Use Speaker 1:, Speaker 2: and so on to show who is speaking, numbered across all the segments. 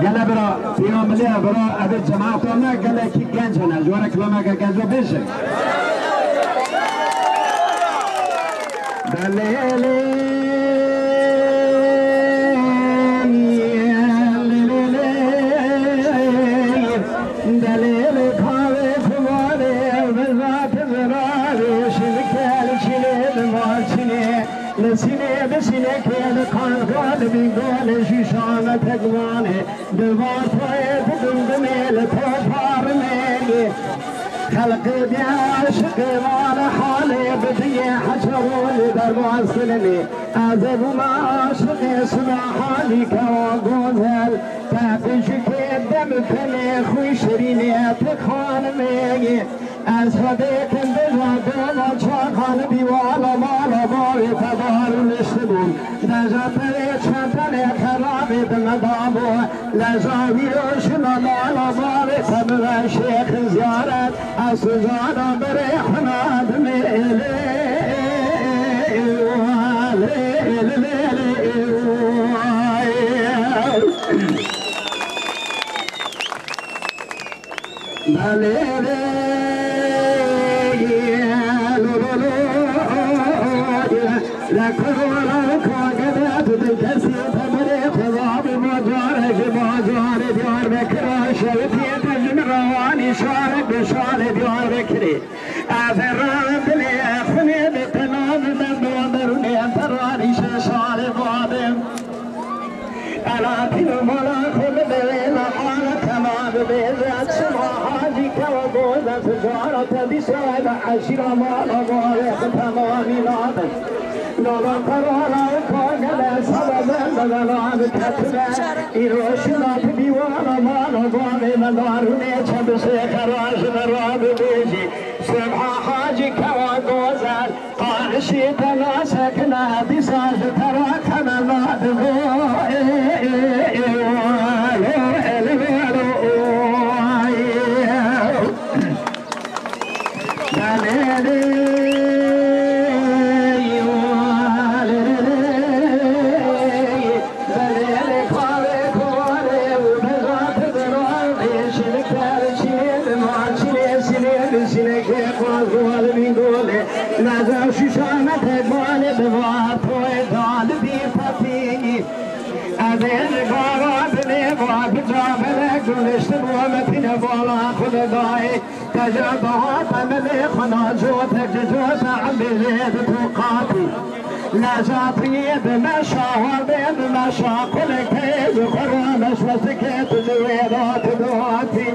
Speaker 1: گله برا پیامله برا ابی جماعتانه گله کی گنج هنه جواره کلامه که گنج رو بشه دلیل کاره کماره وزات زراره شلکل شلید مارچینه لسینه بسینه که کانگال بیگال شیشان تگوانه دوار پای بدوگمه لطفار میگه خلق بیاشق وار حاله بدیه حشرون در واصلنی عذب ما عاشق سبحانی که گوزل تفش که دم کنه خوی شرینه تخان میگه از خدیکن بزاده و چاقان بیوالا مالا باوی تبار نشتبون دجاتر چانتن خرابی بمدامو لزاوی و شنا مالا باوی تبر شیخ زیارت از زادا بره خناد میلی عشيرة ما أبغى تمامي نادم نالا كرالا كاغلا سبب بدلا بكتلا إيروشنا بديوانا ما نبغى مدارني شمس خراج مراب بيجي سبحة حاجي كوا غوزال قارشي تنا سكنا بساج ترى كنا نادم نجاتي بمشاور بمشا كل كيز خرامش وسكت زويدات دواتي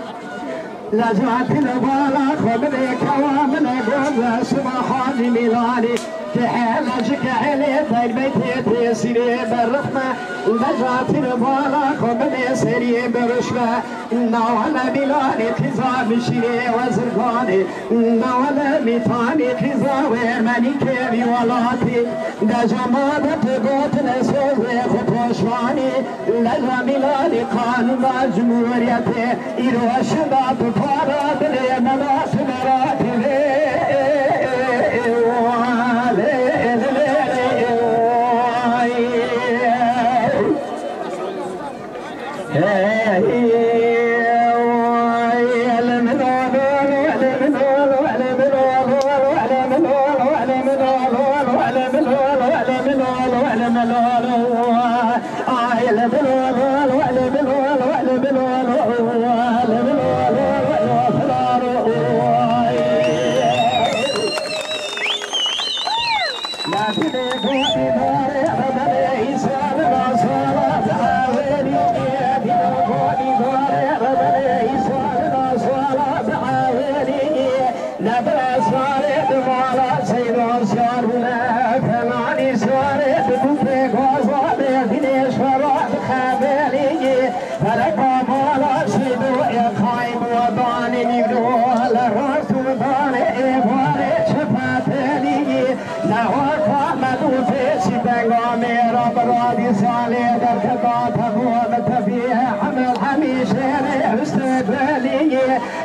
Speaker 1: نجاتي لبالا خبري كوامن قوز سبحاني ميلاني تحالجك علي بيتي تيسيري بالرحمة نجاتي لبالا خبري سيري برشمة نوال بلاني خزام شيري وزرقاني نوال ميتاني خزاوي مني كيبي ولاتي نجمادة قوت نسوي خطوشواني لجا ميلاني قانون جمهوريتي إيرو شباب فاراد لي ملاس مراتي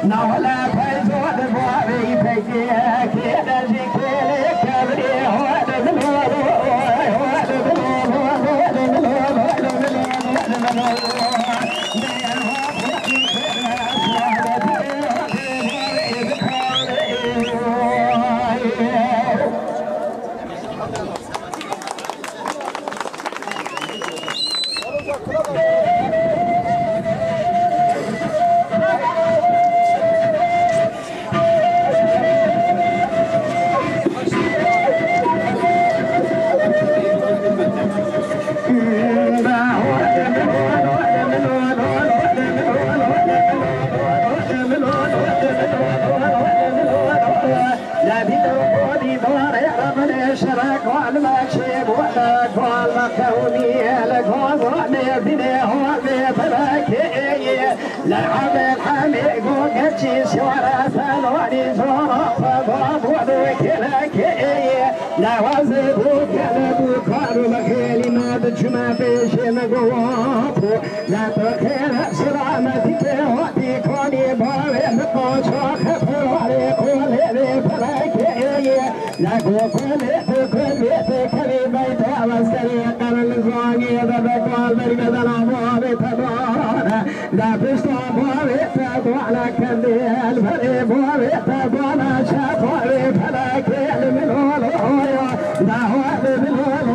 Speaker 1: نولا فيزود بوابي فيكي كيدا جيكي كبري هو دبلو كوني لقوم بني هو بفلكي لعب الحميد قدشي سوارا سلواني زورا فبابوك لكي لا وزبوك لبوكار مخيلي ما بجمع بيشي مقوافو لا تخيل سلامتك ودي كوني باوي مقوشوك فروري قولي بفلكي لا قوكولي تكولي بيت واسكري قرن الزواجي ببقوال برقد العبوابي تدور لا بشتو بوابي تدو على كنديل فري بوابي تدو على شافوابي فلاكيل من هولو لا هو بالهول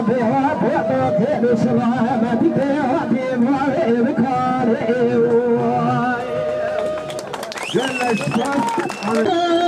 Speaker 1: بوابي سلامتك وفي بوابي بكاري جل الشمس